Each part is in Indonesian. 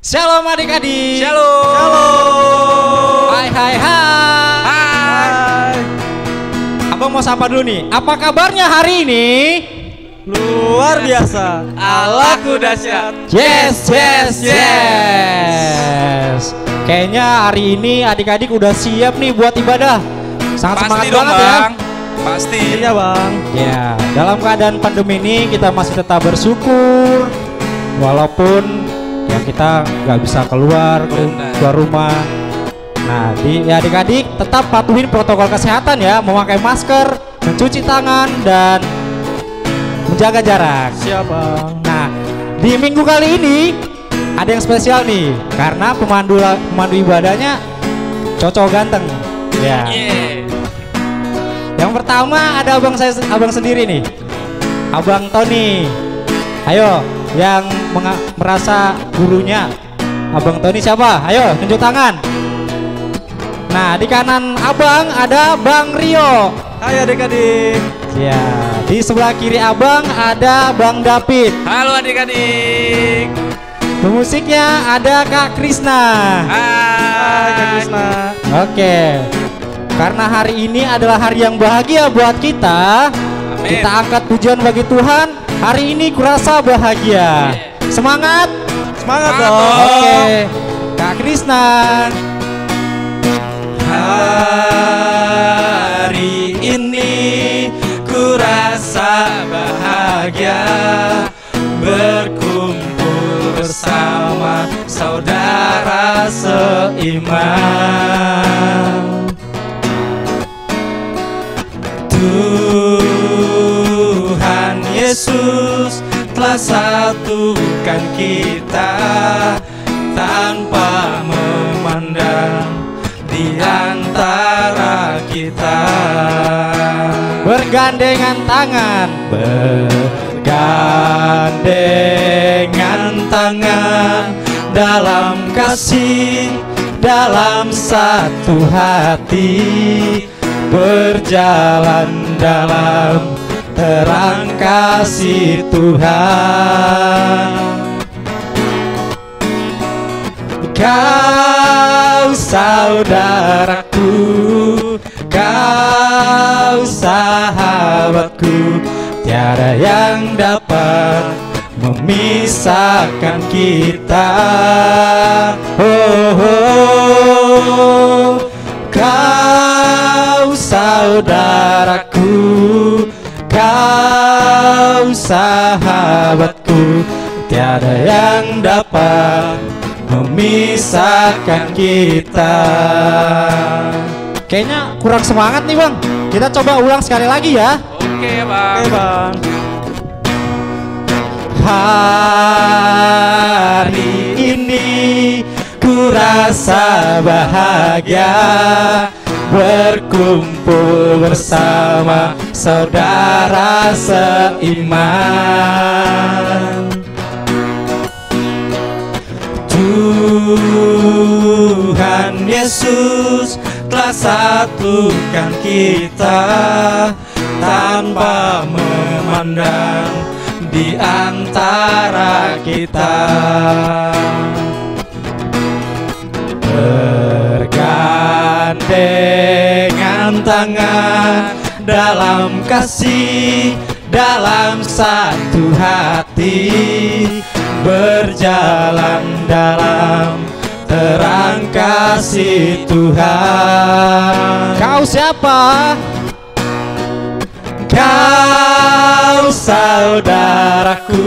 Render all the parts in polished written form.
Shalom adik-adik. Shalom. Shalom. Hai hai hai. Hai. Abang mau sapa dulu nih. Apa kabarnya hari ini? Luar biasa. Allahku dahsyat. Yes, yes, yes. Kayaknya hari ini adik-adik udah siap nih buat ibadah. Sangat semangat Pasti dong, banget ya. Bang. Pasti. Iya bang. Ya, dalam keadaan pandemi ini kita masih tetap bersyukur. Walaupun ya kita nggak bisa keluar rumah. Nah, adik-adik tetap patuhin protokol kesehatan ya, memakai masker, mencuci tangan dan menjaga jarak. Siap bang. Nah, di minggu kali ini ada yang spesial nih, karena pemandu ibadahnya cocok ganteng. Ya. Yeah. Yang pertama ada abang sendiri nih, Abang Tony. Ayo, yang merasa gurunya Abang Tony siapa? Ayo, tunjuk tangan. Nah, di kanan abang ada Bang Rio. Hai adik-adik. Ya, di sebelah kiri abang ada Bang David. Halo adik-adik. Pemusiknya ada Kak Krisna. Hai Kak Hai. Krisna. Oke, karena hari ini adalah hari yang bahagia buat kita, Amin. kita angkat pujian bagi Tuhan. Hari ini kurasa bahagia. Semangat. Semangat Semangat dong. dong. Oke, Kak Krisna. Hari ini ku rasa bahagia berkumpul bersama saudara seiman. Tuhan Yesus telah satukan kita tanpa memandang di antara kita. Bergandengan tangan. Bergandengan tangan dalam kasih, dalam satu hati, berjalan dalam terang kasih Tuhan. Kau saudaraku, kau sahabatku, tiada yang dapat memisahkan kita. Oh, oh. Kau saudaraku, kau sahabatku, tiada yang dapat memisahkan kita. Kayaknya kurang semangat nih Bang. Kita coba ulang sekali lagi ya. Oke bang. Oke bang. Hari ini ku rasa bahagia berkumpul bersama saudara seiman. Tuhan Yesus telah satukan kita tanpa memandang di antara kita. Bergandengan tangan dalam kasih, dalam satu hati, berjalan dalam terang kasih Tuhan. Kau siapa? Kau saudaraku,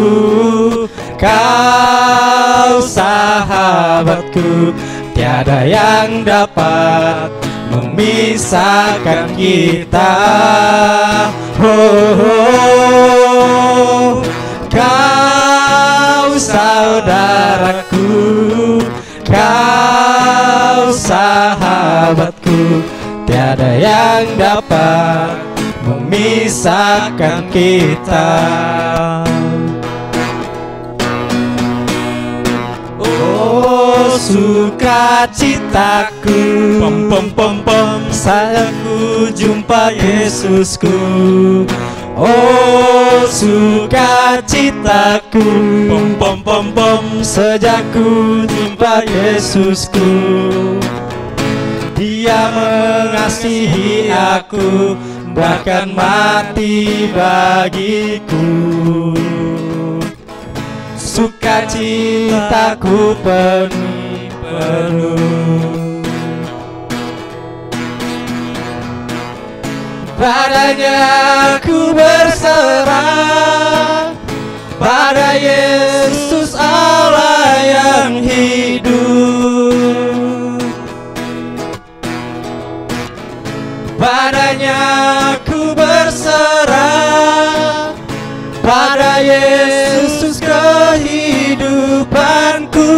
kau sahabatku, tiada yang dapat memisahkan kita. Oh, oh. Kau saudaraku, kau sahabatku, tiada yang dapat memisahkan kita. Oh sukacitaku, Pom pom pom pom. saya ku jumpa Yesusku. Oh sukacitaku, pom pom pom pom, sejak ku jumpa Yesusku. Dia mengasihi aku, bahkan mati bagiku. Sukacitaku penuh. Padanya ku berserah, pada Yesus Allah yang hidup. Padanya ku berserah, pada Yesus kehidupanku.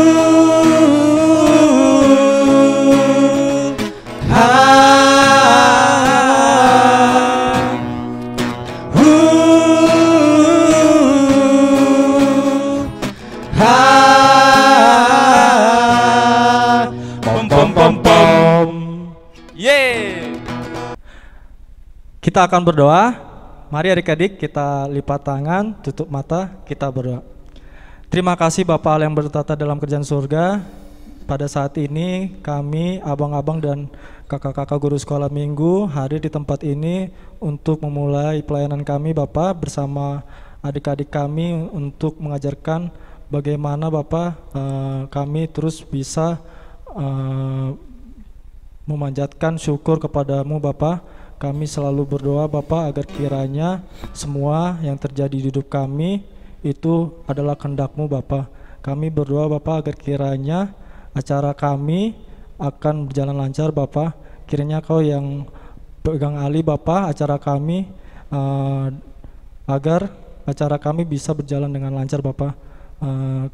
Kita akan berdoa. Mari adik-adik kita lipat tangan, tutup mata, kita berdoa. Terima kasih Bapa Allah yang bertata dalam kerajaan surga. Pada saat ini kami, abang-abang dan kakak-kakak guru sekolah minggu hadir di tempat ini untuk memulai pelayanan kami Bapa bersama adik-adik kami untuk mengajarkan bagaimana Bapa kami terus bisa memanjatkan syukur kepadamu Bapa. Kami selalu berdoa Bapa agar kiranya semua yang terjadi di hidup kami itu adalah kehendak-Mu Bapa. Kami berdoa Bapa agar kiranya acara kami akan berjalan lancar Bapa. Kiranya Kau yang pegang alih Bapa acara kami, agar acara kami bisa berjalan dengan lancar Bapa.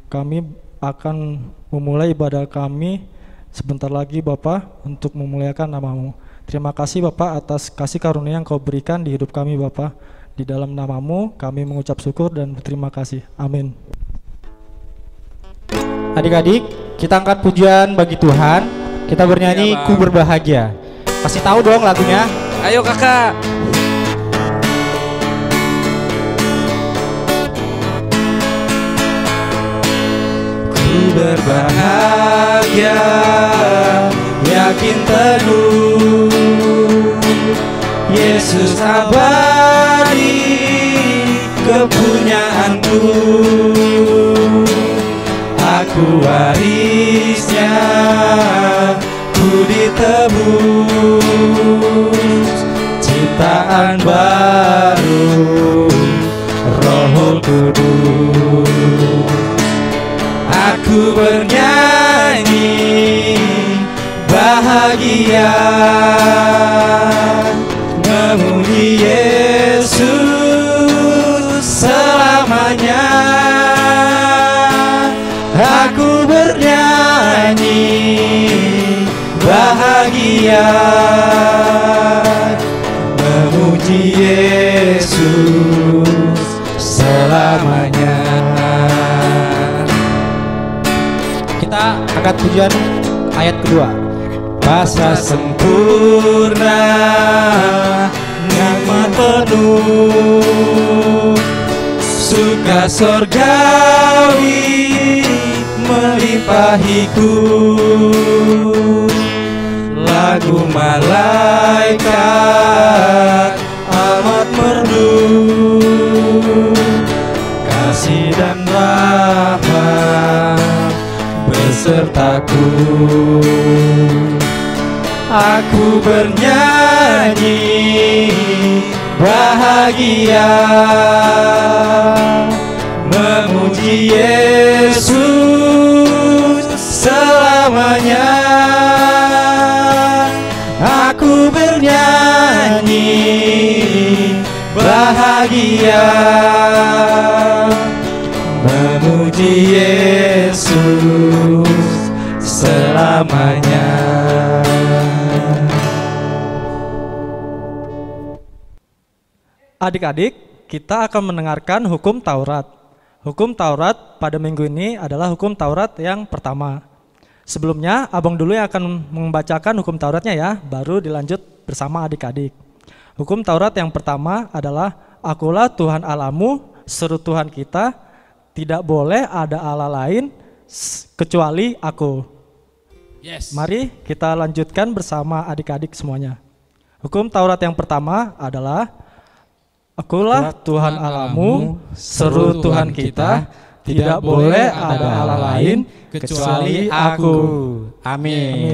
Kami akan memulai ibadah kami sebentar lagi Bapa untuk memuliakan nama-Mu. Terima kasih Bapa atas kasih karunia yang Kau berikan di hidup kami Bapa. Di dalam nama-Mu kami mengucap syukur dan berterima kasih. Amin. Adik-adik, kita angkat pujian bagi Tuhan. Kita bernyanyi Ku Berbahagia. Kasih tahu dong lagunya. Ayo kakak. Ku berbahagia, yakin teguh, Yesus abadi kepunyaanku. Aku warisnya, ku ditebus, ciptaan baru, Roh Kudus. Aku bernyanyi bahagia, memuji Yesus selamanya. Aku bernyanyi bahagia, memuji Yesus selamanya. Kita angkat pujian ayat kedua. Rasa sempurna, nikmat penuh, suka sorgawi melimpahiku. Lagu malaikat amat merdu, kasih dan rahmat besertaku. Aku bernyanyi bahagia, memuji Yesus selamanya. Aku bernyanyi bahagia, memuji Yesus selamanya. Adik-adik, kita akan mendengarkan hukum Taurat. Hukum Taurat pada minggu ini adalah hukum Taurat yang pertama. Sebelumnya, abang dulu yang akan membacakan hukum Tauratnya ya, baru dilanjut bersama adik-adik. Hukum Taurat yang pertama adalah Akulah Tuhan Allahmu, seru Tuhan kita, tidak boleh ada Allah lain kecuali Aku. Yes. Mari kita lanjutkan bersama adik-adik semuanya. Hukum Taurat yang pertama adalah Akulah Tuhan Allahmu, seru Tuhan kita, tidak boleh ada Allah lain kecuali Aku. Amin.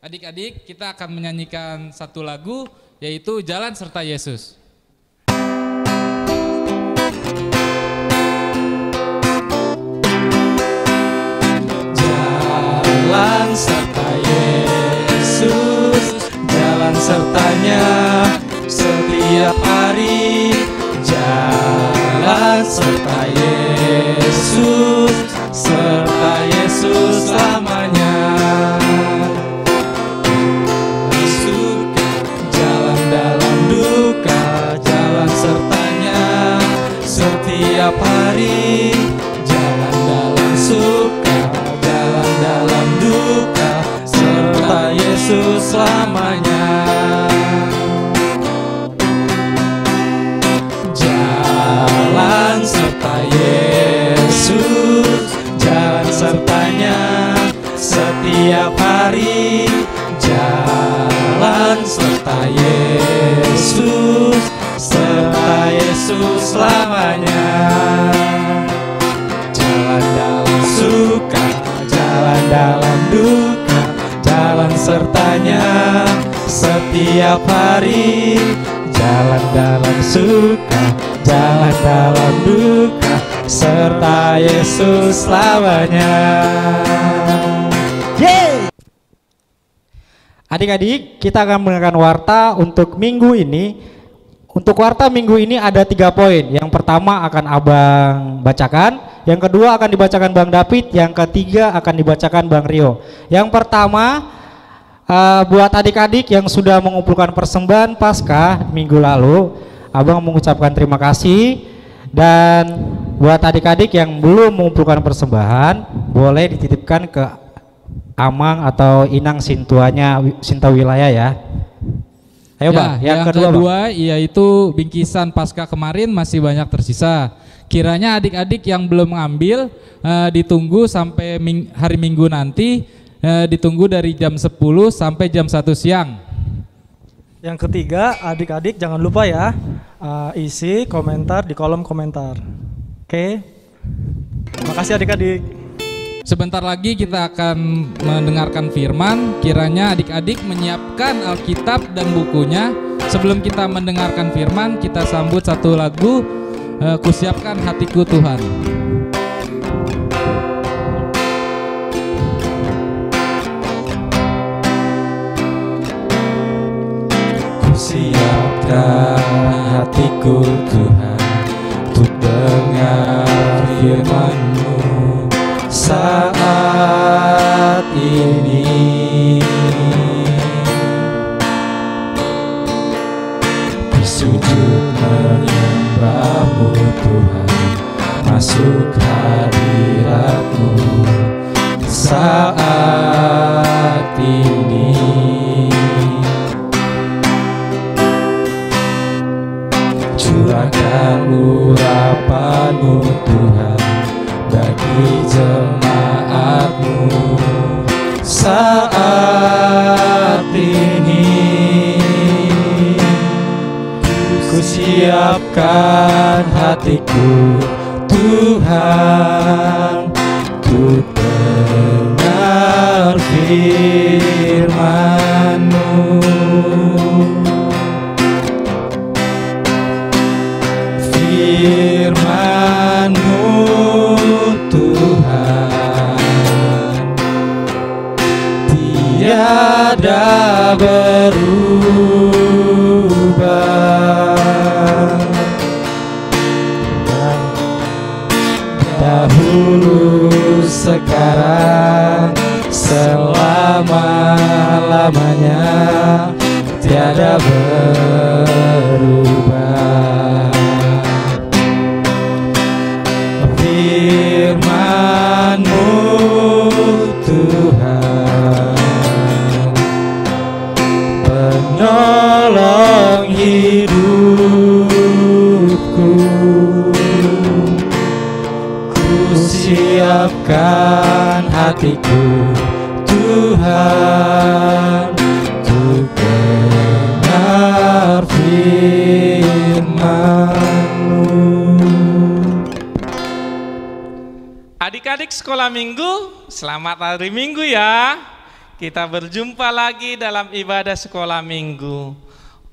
Adik-adik, kita akan menyanyikan satu lagu, yaitu Jalan Serta Yesus. Jalan serta Yesus, jalan sertanya setiap hari. Jalan serta Yesus, serta Yesus selamanya. Suka jalan dalam duka, jalan sertanya setiap hari. Jalan dalam suka, jalan dalam duka, serta Yesus selamanya. Jalan serta Yesus, jalan sertanya setiap hari. Jalan serta Yesus, serta Yesus selamanya. Jalan dalam suka, jalan dalam duka, jalan sertanya setiap hari. Jalan dalam suka, jalan dalam duka, serta Yesus selamanya. Yeay! Adik-adik, kita akan mendengarkan warta untuk minggu ini. Untuk warta minggu ini ada 3 poin. Yang pertama akan Abang bacakan, yang kedua akan dibacakan Bang David, yang ketiga akan dibacakan Bang Rio. Yang pertama, buat adik-adik yang sudah mengumpulkan persembahan Paskah minggu lalu, Abang mengucapkan terima kasih. Dan buat adik-adik yang belum mengumpulkan persembahan, boleh dititipkan ke Amang atau Inang Sinta Wilayah ya. Ayo Bang, yang kedua yaitu bingkisan Paskah kemarin masih banyak tersisa. Kiranya adik-adik yang belum mengambil ditunggu sampai hari Minggu nanti, ditunggu dari jam 10 sampai jam 1 siang. Yang ketiga, adik-adik jangan lupa ya, isi komentar di kolom komentar. Oke, terima kasih adik-adik. Sebentar lagi kita akan mendengarkan firman. Kiranya adik-adik menyiapkan Alkitab dan bukunya. Sebelum kita mendengarkan firman, kita sambut satu lagu, Kusiapkan Hatiku Tuhan. Kusiapkan hatiku Tuhan, untuk dengar firman-Mu saat ini. Bersujud menyembah-Mu Tuhan, masuk hadirat-Mu saat ini. Curahkan urapan-Mu Tuhan bagi jemaat-Mu saat ini. Kusiapkan hatiku Tuhan, untuk dengar firman-Mu. Firman-Mu Tuhan tiada berubah. Dahulu, sekarang, selama-lamanya tiada berubah. Firman-Mu Tuhan penolong hidupku. Ku siapkan hatiku Tuhan untuk dengar firman-Mu. Adik-adik sekolah minggu, selamat hari Minggu ya. Kita berjumpa lagi dalam ibadah sekolah minggu.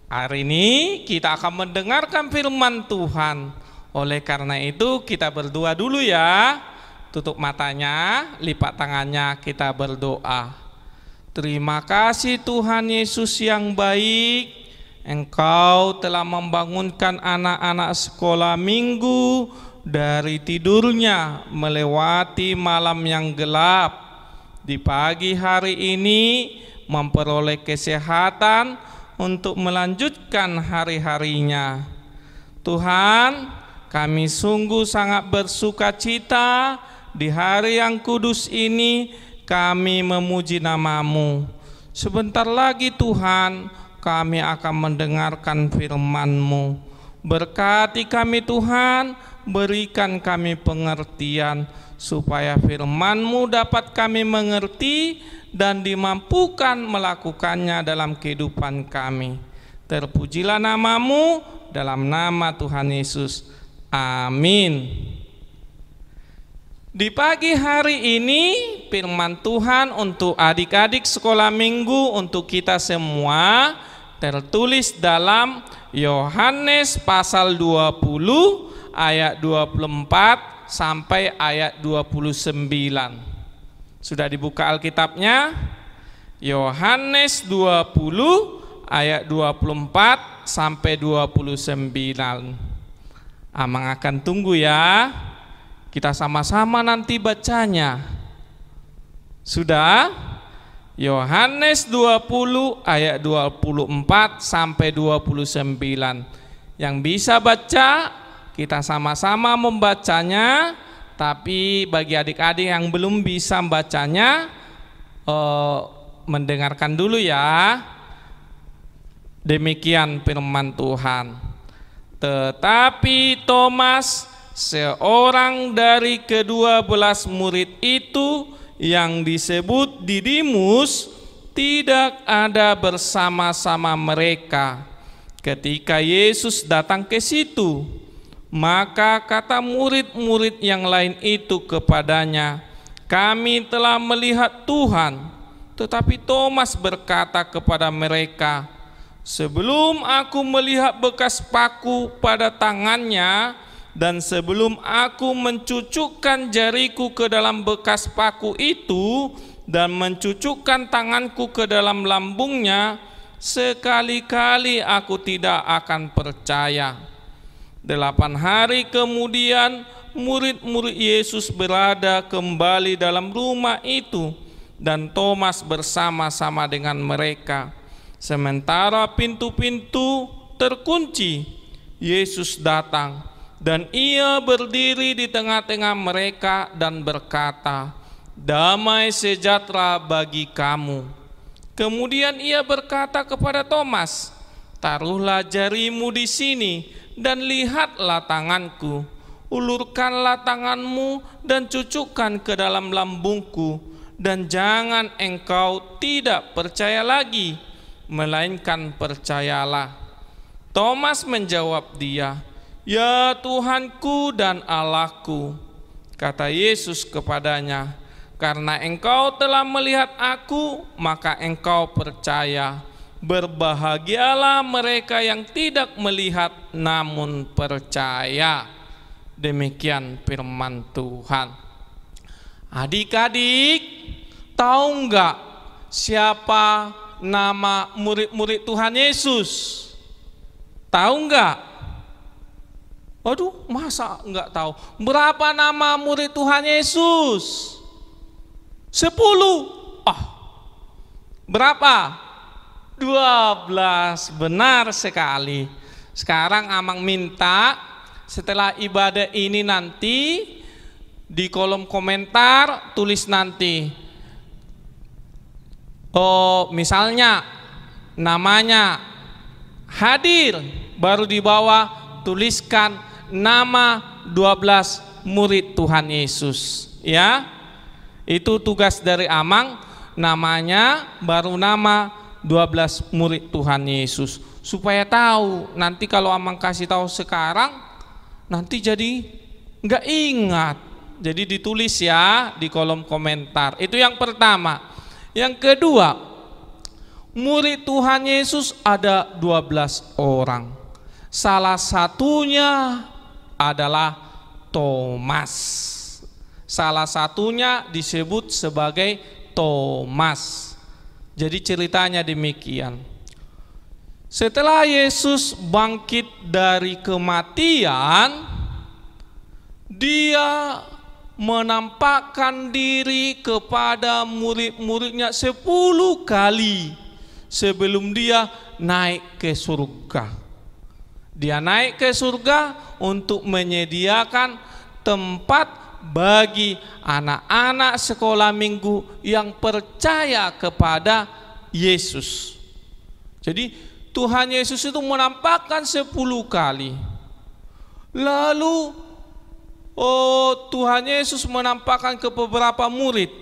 Hari ini kita akan mendengarkan firman Tuhan. Oleh karena itu kita berdoa dulu ya. Tutup matanya, lipat tangannya, kita berdoa. Terima kasih Tuhan Yesus yang baik. Engkau telah membangunkan anak-anak sekolah minggu dari tidurnya melewati malam yang gelap. Di pagi hari ini memperoleh kesehatan untuk melanjutkan hari-harinya. Tuhan, kami sungguh sangat bersuka cita di hari yang kudus ini. Kami memuji nama-Mu. Sebentar lagi Tuhan, kami akan mendengarkan firman-Mu. Berkati kami Tuhan, berikan kami pengertian, supaya firman-Mu dapat kami mengerti dan dimampukan melakukannya dalam kehidupan kami. Terpujilah nama-Mu, dalam nama Tuhan Yesus. Amin. Di pagi hari ini firman Tuhan untuk adik-adik sekolah minggu, untuk kita semua, tertulis dalam Yohanes pasal 20 ayat 24 sampai ayat 29. Sudah dibuka Alkitabnya? Yohanes 20 ayat 24 sampai 29. Amang akan tunggu ya. Kita sama-sama nanti bacanya. Sudah? Yohanes 20 ayat 24 sampai 29. Yang bisa baca, kita sama-sama membacanya. Tapi bagi adik-adik yang belum bisa membacanya, mendengarkan dulu ya. Demikian firman Tuhan. Tetapi Thomas, seorang dari ke-12 murid itu yang disebut Didimus, tidak ada bersama-sama mereka ketika Yesus datang ke situ. Maka kata murid-murid yang lain itu kepadanya, "Kami telah melihat Tuhan." Tetapi Thomas berkata kepada mereka, "Sebelum aku melihat bekas paku pada tangannya, dan sebelum aku mencucukkan jariku ke dalam bekas paku itu, dan mencucukkan tanganku ke dalam lambungnya, sekali-kali aku tidak akan percaya." 8 hari kemudian murid-murid Yesus berada kembali dalam rumah itu, dan Thomas bersama-sama dengan mereka. Sementara pintu-pintu terkunci, Yesus datang dan ia berdiri di tengah-tengah mereka dan berkata, "Damai sejahtera bagi kamu." Kemudian ia berkata kepada Thomas, "Taruhlah jarimu di sini dan lihatlah tanganku. Ulurkanlah tanganmu dan cucukkan ke dalam lambungku, dan jangan engkau tidak percaya lagi, melainkan percayalah." Thomas menjawab dia, "Ya Tuhanku dan Allahku." Kata Yesus kepadanya, "Karena engkau telah melihat aku, maka engkau percaya. Berbahagialah mereka yang tidak melihat namun percaya." Demikian firman Tuhan. Adik-adik, tahu enggak siapa nama murid-murid Tuhan Yesus? Tahu enggak? Aduh, masa enggak tahu? Berapa nama murid Tuhan Yesus? 10. Berapa? 12. Benar sekali. Sekarang Amang minta setelah ibadah ini nanti di kolom komentar tulis nanti, misalnya namanya hadir, baru di bawah tuliskan nama 12 murid Tuhan Yesus, ya. Itu tugas dari Amang, namanya baru nama 12 murid Tuhan Yesus, supaya tahu nanti kalau Amang kasih tahu sekarang nanti jadi nggak ingat. Jadi ditulis ya di kolom komentar. Itu yang pertama. Yang kedua, murid Tuhan Yesus ada 12 orang. Salah satunya adalah Thomas. Salah satunya disebut sebagai Thomas. Jadi ceritanya demikian. Setelah Yesus bangkit dari kematian, dia menampakkan diri kepada murid-muridnya 10 kali sebelum dia naik ke surga. Dia naik ke surga untuk menyediakan tempat bagi anak-anak sekolah minggu yang percaya kepada Yesus. Jadi Tuhan Yesus itu menampakkan 10 kali. Lalu Tuhan Yesus menampakkan ke beberapa murid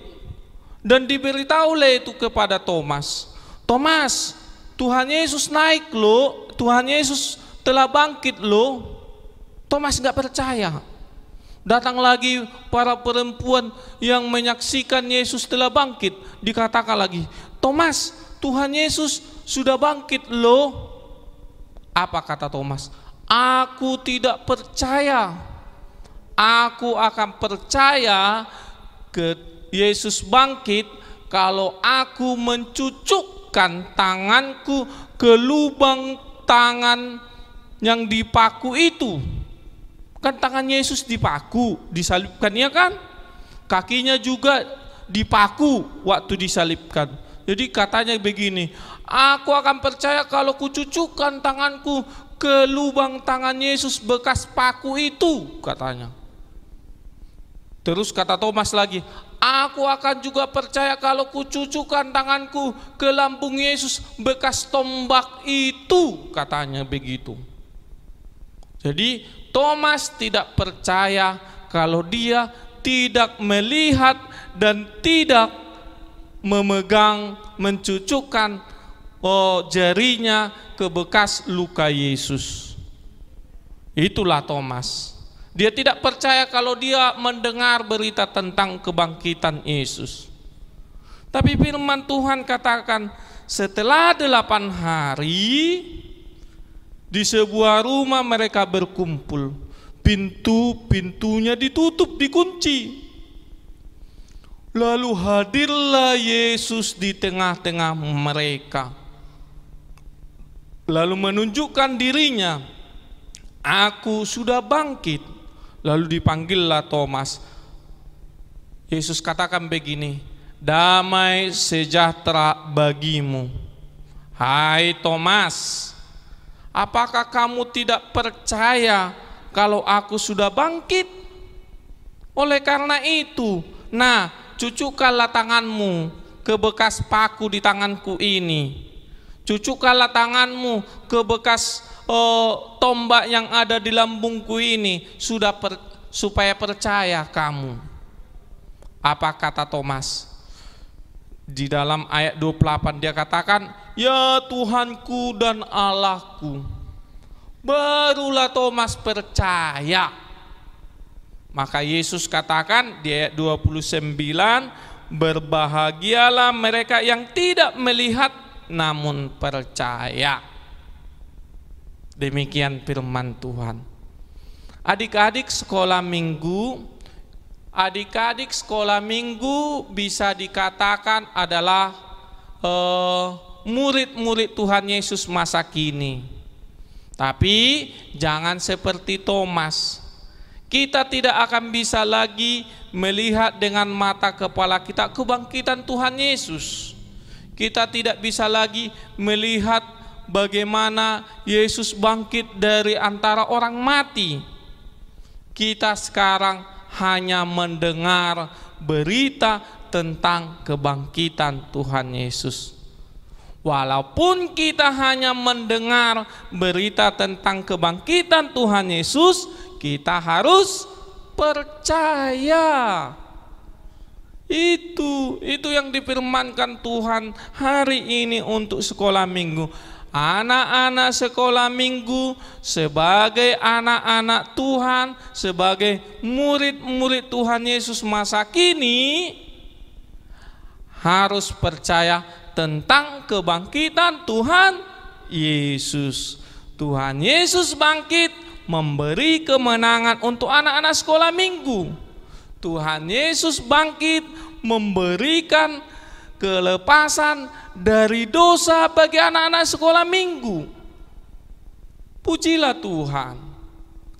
dan diberitahulah itu kepada Thomas. Thomas, Tuhan Yesus naik loh, Tuhan Yesus telah bangkit loh. Thomas nggak percaya. Datang lagi para perempuan yang menyaksikan Yesus telah bangkit, dikatakan lagi, Thomas, Tuhan Yesus sudah bangkit loh. Apa kata Thomas? Aku tidak percaya. Aku akan percaya ke Yesus bangkit kalau aku mencucukkan tanganku ke lubang tangan yang dipaku itu. Kan tangan Yesus dipaku, disalibkan, ya kan? Kakinya juga dipaku waktu disalibkan. Jadi katanya begini, aku akan percaya kalau kucucukkan tanganku ke lubang tangan Yesus bekas paku itu, katanya. Terus kata Thomas lagi, aku akan juga percaya kalau kucucukkan tanganku ke lambung Yesus bekas tombak itu, katanya begitu. Jadi Thomas tidak percaya kalau dia tidak melihat dan tidak memegang, mencucukkan jarinya ke bekas luka Yesus. Itulah Thomas. Dia tidak percaya kalau dia mendengar berita tentang kebangkitan Yesus. Tapi firman Tuhan katakan, setelah 8 hari di sebuah rumah mereka berkumpul, pintunya ditutup, dikunci. Lalu hadirlah Yesus di tengah-tengah mereka, lalu menunjukkan dirinya, aku sudah bangkit. Lalu dipanggillah Thomas. Yesus katakan begini, damai sejahtera bagimu. Hai Thomas, apakah kamu tidak percaya kalau aku sudah bangkit? Oleh karena itu, nah, cucukkanlah tanganmu ke bekas paku di tanganku ini. Cucukkanlah tanganmu ke bekas tombak yang ada di lambungku ini, supaya percaya kamu. Apa kata Thomas? Di dalam ayat 28 dia katakan, ya Tuhanku dan Allahku. Barulah Thomas percaya. Maka Yesus katakan di ayat 29, berbahagialah mereka yang tidak melihat namun percaya. Demikian firman Tuhan. Adik-adik sekolah minggu bisa dikatakan adalah murid-murid Tuhan Yesus masa kini. Tapi jangan seperti Thomas. Kita tidak akan bisa lagi melihat dengan mata kepala kita kebangkitan Tuhan Yesus. Kita tidak bisa lagi melihat bagaimana Yesus bangkit dari antara orang mati. Kita sekarang hanya mendengar berita tentang kebangkitan Tuhan Yesus. Walaupun kita hanya mendengar berita tentang kebangkitan Tuhan Yesus, kita harus percaya. Itu yang difirmankan Tuhan hari ini untuk sekolah minggu. Anak-anak sekolah minggu sebagai anak-anak Tuhan, sebagai murid-murid Tuhan Yesus masa kini harus percaya tentang kebangkitan Tuhan Yesus. Tuhan Yesus bangkit memberi kemenangan untuk anak-anak sekolah minggu. Tuhan Yesus bangkit memberikan kelepasan dari dosa bagi anak-anak sekolah minggu. Pujilah Tuhan.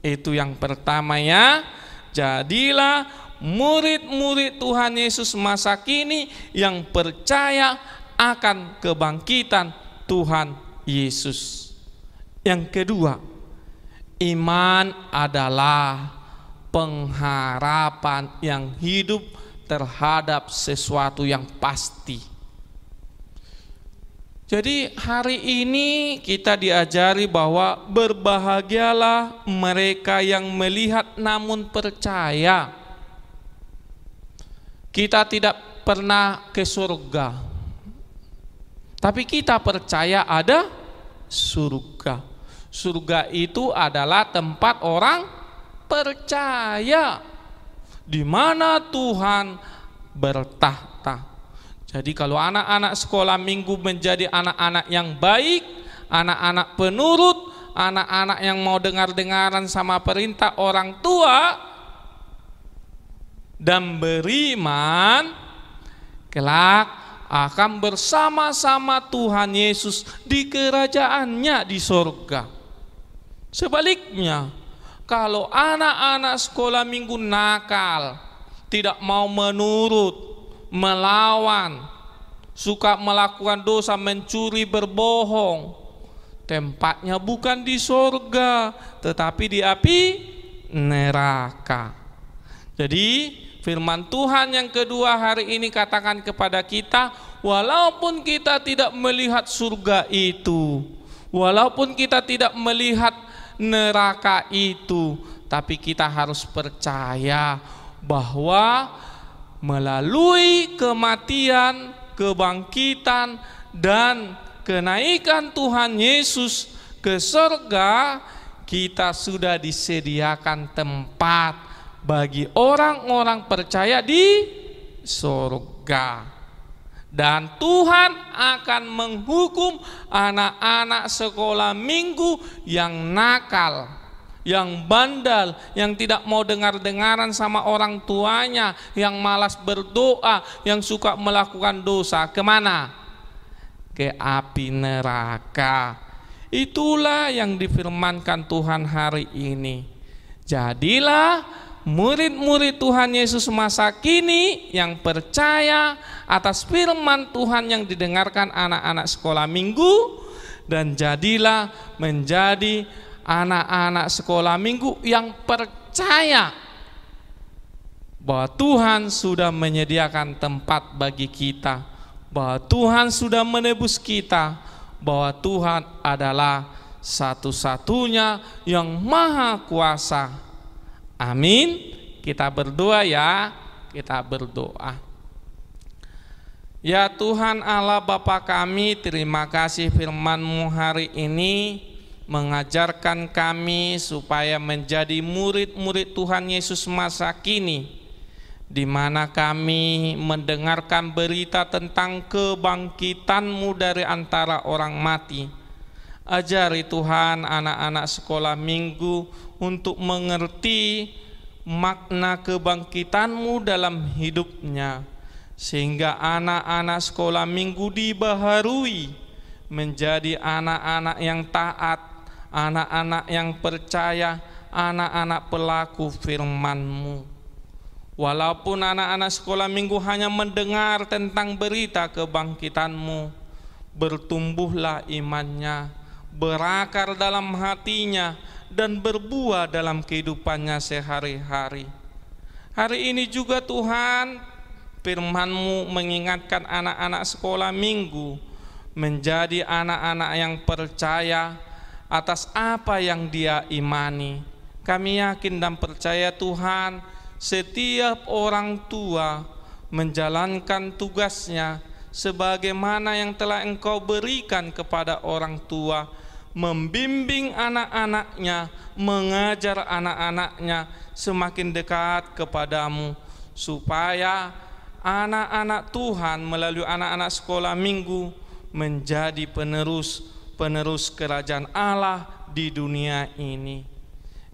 Itu yang pertama ya. Jadilah murid-murid Tuhan Yesus masa kini yang percaya akan kebangkitan Tuhan Yesus. Yang kedua, iman adalah pengharapan yang hidup terhadap sesuatu yang pasti. Jadi hari ini kita diajari bahwa berbahagialah mereka yang melihat namun percaya. Kita tidak pernah ke surga, tapi kita percaya ada surga. Surga itu adalah tempat orang percaya, di mana Tuhan bertahta. Jadi kalau anak-anak sekolah minggu menjadi anak-anak yang baik, anak-anak penurut, anak-anak yang mau dengar-dengaran sama perintah orang tua dan beriman, kelak akan bersama-sama Tuhan Yesus di kerajaannya di surga. Sebaliknya, kalau anak-anak sekolah minggu nakal, tidak mau menurut, melawan, suka melakukan dosa, mencuri, berbohong, tempatnya bukan di surga, tetapi di api neraka. Jadi firman Tuhan yang kedua hari ini katakan kepada kita, walaupun kita tidak melihat surga itu, walaupun kita tidak melihat neraka itu, tapi kita harus percaya bahwa melalui kematian, kebangkitan, dan kenaikan Tuhan Yesus ke surga, kita sudah disediakan tempat bagi orang-orang percaya di surga. Dan Tuhan akan menghukum anak-anak sekolah minggu yang nakal, yang bandal, yang tidak mau dengar-dengaran sama orang tuanya, yang malas berdoa, yang suka melakukan dosa. Kemana? Ke api neraka. Itulah yang difirmankan Tuhan hari ini. Jadilah murid-murid Tuhan Yesus masa kini yang percaya atas firman Tuhan yang didengarkan anak-anak sekolah minggu, dan jadilah menjadi anak-anak sekolah minggu yang percaya bahwa Tuhan sudah menyediakan tempat bagi kita, bahwa Tuhan sudah menebus kita, bahwa Tuhan adalah satu-satunya yang maha kuasa. Amin. Kita berdoa ya, kita berdoa. Ya Tuhan Allah Bapa kami, terima kasih firman-Mu hari ini mengajarkan kami supaya menjadi murid-murid Tuhan Yesus masa kini, di mana kami mendengarkan berita tentang kebangkitan-Mu dari antara orang mati. Ajari Tuhan anak-anak sekolah minggu untuk mengerti makna kebangkitan-Mu dalam hidupnya, sehingga anak-anak sekolah minggu dibaharui menjadi anak-anak yang taat, anak-anak yang percaya, anak-anak pelaku firman-Mu. Walaupun anak-anak sekolah minggu hanya mendengar tentang berita kebangkitan-Mu, bertumbuhlah imannya, berakar dalam hatinya, dan berbuah dalam kehidupannya sehari-hari. Hari ini juga Tuhan, firman-Mu mengingatkan anak-anak sekolah minggu menjadi anak-anak yang percaya atas apa yang dia imani. Kami yakin dan percaya Tuhan, setiap orang tua menjalankan tugasnya sebagaimana yang telah Engkau berikan kepada orang tua, membimbing anak-anaknya, mengajar anak-anaknya semakin dekat kepadamu, supaya anak-anak Tuhan melalui anak-anak sekolah minggu menjadi penerus kerajaan Allah di dunia ini.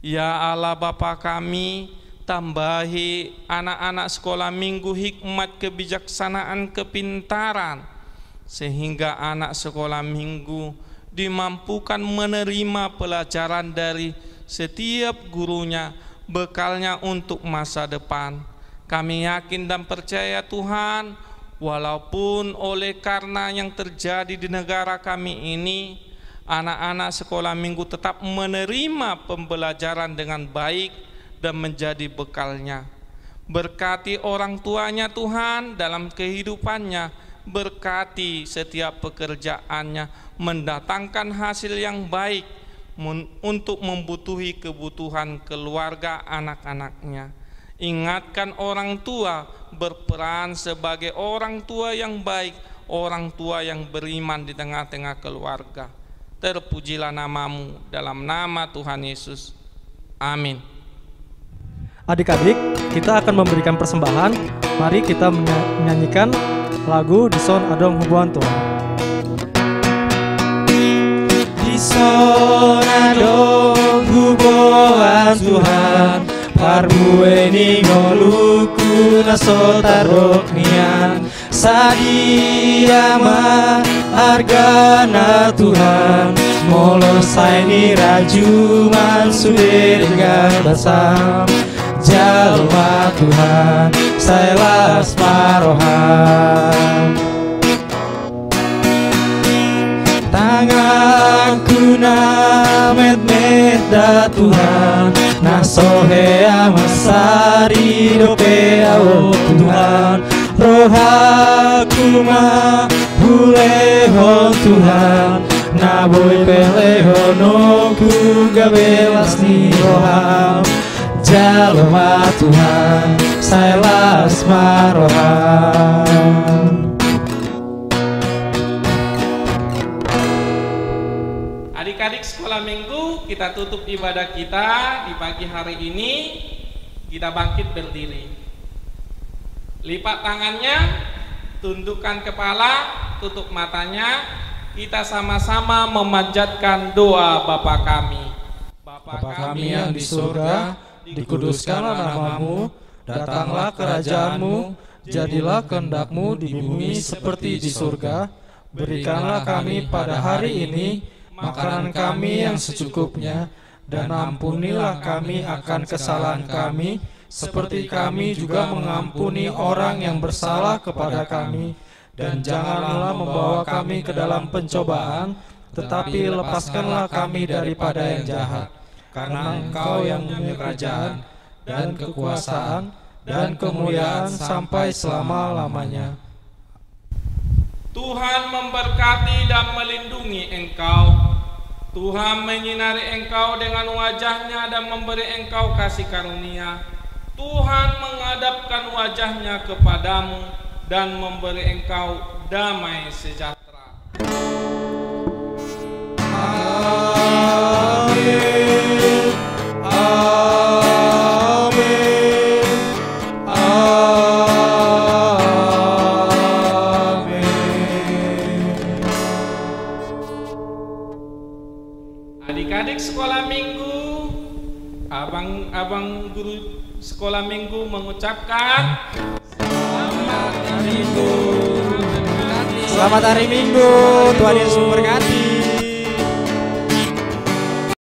Ya Allah Bapa kami, tambahi anak-anak sekolah minggu hikmat, kebijaksanaan, kepintaran, sehingga anak sekolah minggu dimampukan menerima pelajaran dari setiap gurunya, bekalnya untuk masa depan. Kami yakin dan percaya Tuhan, walaupun oleh karena yang terjadi di negara kami ini, anak-anak sekolah minggu tetap menerima pembelajaran dengan baik dan menjadi bekalnya. Berkati orang tuanya Tuhan dalam kehidupannya, berkati setiap pekerjaannya, mendatangkan hasil yang baik untuk membutuhi kebutuhan keluarga anak-anaknya. Ingatkan orang tua berperan sebagai orang tua yang baik, orang tua yang beriman di tengah-tengah keluarga. Terpujilah namamu, dalam nama Tuhan Yesus. Amin. Adik-adik, kita akan memberikan persembahan. Mari kita menyanyikan lagu Dison Adong Hubungan Tuhan. Dison Adong Hubungan Tuhan, parbueni ngoluku nasotarok nian, sadiama argana Tuhan, molosai ni rajuman sudir dengan basam. Jalma Tuhan, sailas marohan. Tanganku namet meda Tuhan, nasohe amasari dope ao Tuhan. Rohaku ma bulehon Tuhan, naboy pelehonoku gabelas ni roham. Jalma Tuhan, sailas marohan. Adik-adik sekolah minggu, kita tutup ibadah kita di pagi hari ini. Kita bangkit berdiri, lipat tangannya, tundukkan kepala, tutup matanya. Kita sama-sama memanjatkan doa Bapa kami. Bapa kami yang di surga, dikuduskanlah namamu, datanglah kerajaanmu, jadilah kehendak-Mu di bumi seperti di surga. Berikanlah kami pada hari ini makanan kami yang secukupnya, dan ampunilah kami akan kesalahan kami, seperti kami juga mengampuni orang yang bersalah kepada kami. Dan janganlah membawa kami ke dalam pencobaan, tetapi lepaskanlah kami daripada yang jahat. Karena Engkau yang punya kerajaan dan kekuasaan dan kemuliaan sampai selama-lamanya. Tuhan memberkati dan melindungi engkau. Tuhan menyinari engkau dengan wajah-Nya dan memberi engkau kasih karunia. Tuhan menghadapkan wajah-Nya kepadamu dan memberi engkau damai sejahtera. Amin. Amin. Amin. Adik-adik sekolah minggu, abang guru sekolah minggu mengucapkan Selamat hari Minggu. Tuhan Yesus memberkati.